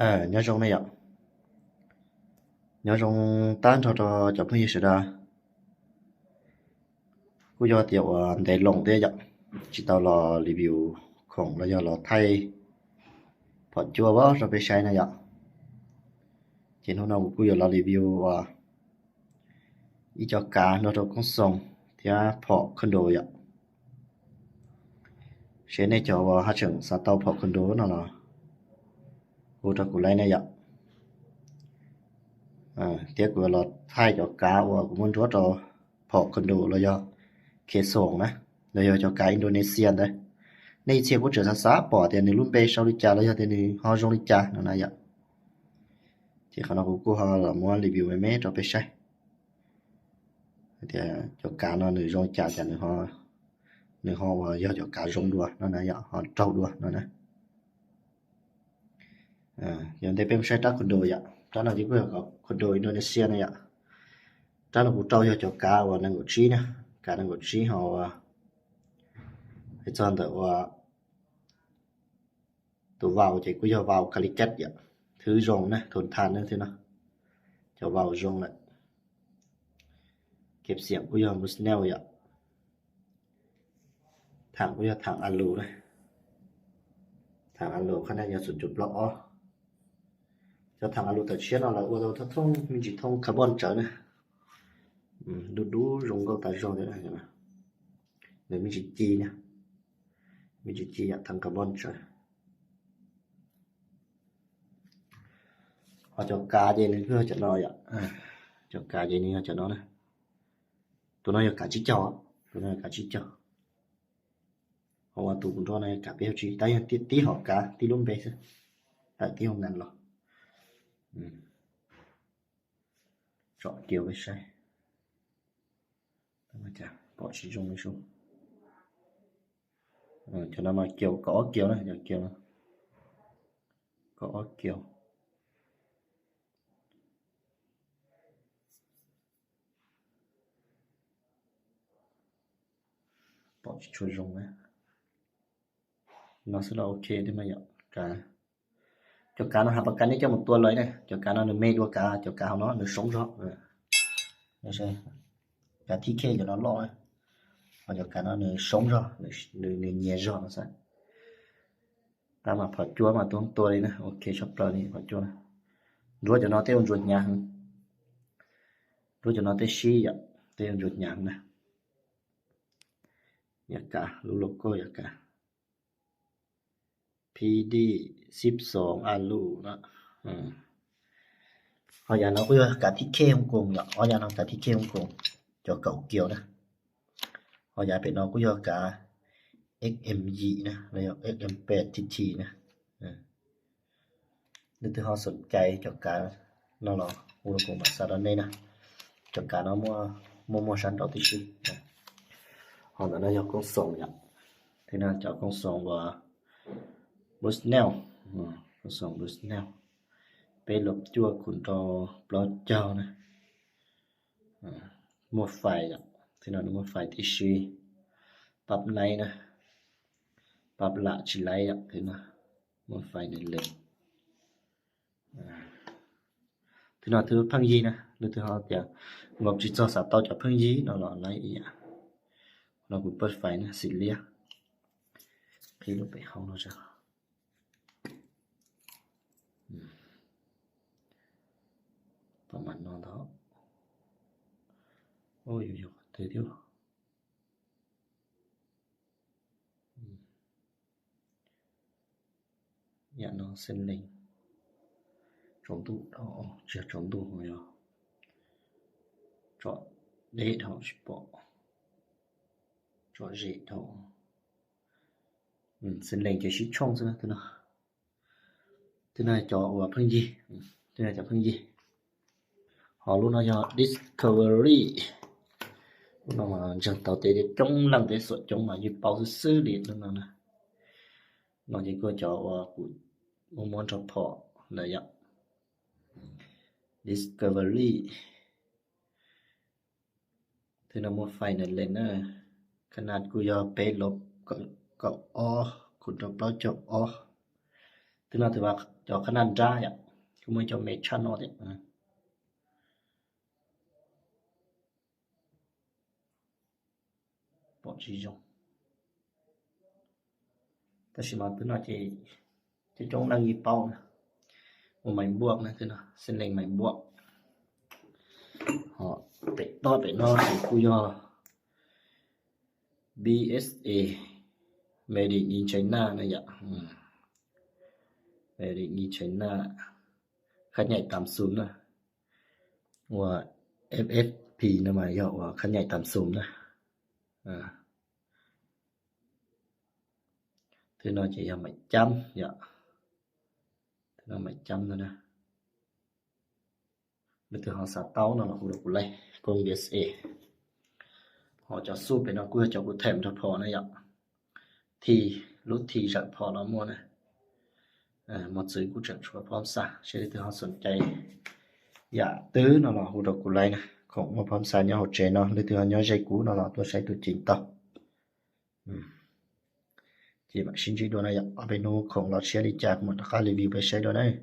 nhớ trong này ạ. Nhớ trong tán cho phương sự đó. Cú cho tiểu để lồng thế ạ. Chỉ tao là reviewของlà là Thái. Phật chùa bó rồi phải xài này ạ. Trên hôm nào cú là review ý cho cá nó cũng xong thì phọ khẩn đồ ạ. Sẽ này cho hát trưởng xa tàu phọ khẩn đồ nó là cô cho cô lấy này ạ. Tiếc của là Thái cho cá và cũng muốn cho phọ khẩn đồ là do kế sổng á. Là cho cá Indonesia đấy. Này chia của trở xa xa bỏ tiền này luôn bê sau đi trả là do tiền này họ dùng đi trả nó này ạ. Thì khả năng của họ là muốn review mấy cho bê sai. Thì cho cá nó nữ dùng trả cho nữ họ và do cho cá dùng đùa nó này ạ, họ trâu đùa nó này. Giờ đây bên sai trắc con đồ ạ. Đó là những cái con đồ Indonesia này ạ. Đó là của trâu cho cá và năng của trí nè. Cá năng của trí họให้จอนแต่ว่าตัววาวจะกูจะวาวคาลิกัตอ่ะถือรองนะทนทานนั่นสินะจะวาวรองแหละเก็บเสียงกูจะมุสแนลอ่ะถังกูจะถังอัลลูนะถังอัลลูขนาดยาสุดจุดบล็อกอ๋อจะถังอัลลูแต่เชียนเอาละว่าเราท่องมีจิตท่องคาร์บอนเจอนะดูรองก็ตารองได้ใช่ไหมหรือมีจิตจีเนี่ยมีจิตจีอะทางคาร์บอนใช่họ cho cá gì nữa cứ cho nó ạ cho cá gì nữa cho nó này tụi nó là cá chích chó tụi nó là cá chích chó họ tụi con này cá béo chi tay tí họ cá tí luôn bé tại tí không ngăn rồi chọn kiểu với sai mà chả bỏ chỉ dùng xuống cho nó mà kiểu có kiểu này kiểu này có kiểu bỏ chỉ chui dùng ấy nó sẽ là ok đấy mà ạ cá cho cá nó hấp bạc cắn cho một tuần lấy này cho cá nó mê đua cá cho cá nó sống rõ nó sẽ cá TK cho nó lo ấy và cho cá nó sống rõ nó nhẹ rõ nó sẽ ta mà phật chúa mà tôi đấy nè ok sắp rồi đi phật chúa rồi cho nó theo ruột nhà rồi cho nó tới xí ạ theo ruột nhà nè ya cả logo ya cả PD 12 อันลูนะhọ giờ nó có cả thiết kế không cùng nhở họ giờ nó cả thiết kế không cùng cho cậu kiều nè họ giờ bên nó có cả XMG nè rồi XM8 TT nè nên từ họ sânใจcho cả nó là mua cùng mà sao đây nè cho cả nó mua sẵn đó tí xí họ nó cho con sông nhỉ thế nào cho con sông và Busnell con sông Busnell bên lục chua cuốn cho bó trao nè một phải thế nào một phải tí xí bắp này nè bắp lạ chỉ lấy thế nào một phải này lên thế nào thứ phăng gì nè lúc thứ họ giờ ngọc chỉ cho sạp tao cho phăng gì nó là lấy ý ạ nó cũng bớt phải nè xịt lia khi lúc phải không nó ra và mặt nó đó ôi dồi thế thiếu dạ nó xinh linh chống tụ đó chưa chống tụ rồi chọn để thảo bỏ cho dễ thảo xin lên cho ship trong thế nào thế này cho phương gì thế này cho phương gì họ luôn nói cho Discovery nó mà chẳng tàu tế để trong lần tế sổ trong mà như bao sư điện luôn nè nó chỉ có cho muốn cho phỏ là vậy Discovery thế nó một file này lên nèขนาดกูยอเป๊ะลบก็คุณต้องเปล่าจบ từ nào thì vào cho khả năng ra ạ chúng mới cho mệt chăn nó đấy bỏ chi dùng ta chỉ mà từ nào thì trong đang ghi bao nè một mảnh buộc này từ nào xin lệnh mảnh buộc họ bị to bị no thì khu do BSA made in China này ạ made in China khá nhạy tạm xuống nè và FFP nè mà dạo khá nhạy tạm xuống nè thì nó chỉ là mấy trăm dạ thì nó mấy trăm thôi nè bây giờ họ xả táo nó là không được lấy con BSA họ cho súp để nó cưa cho cụ thèm cho phò này ạ thì lúc thì chẳng phò nó mua này một dưới cụ chẳng cho phò xả cho nên họ sẵn chạy dạ tứ nó là không được cụ lấy nè không mà phò xả nhau họ chế nó bây giờ họ nhớ dây cú nó là tôi sẽ tôi chỉnh tao chỉ mà xin chỉ đồ này ạ ở bên nó không là xe đi chạc một khá review về xe đồ này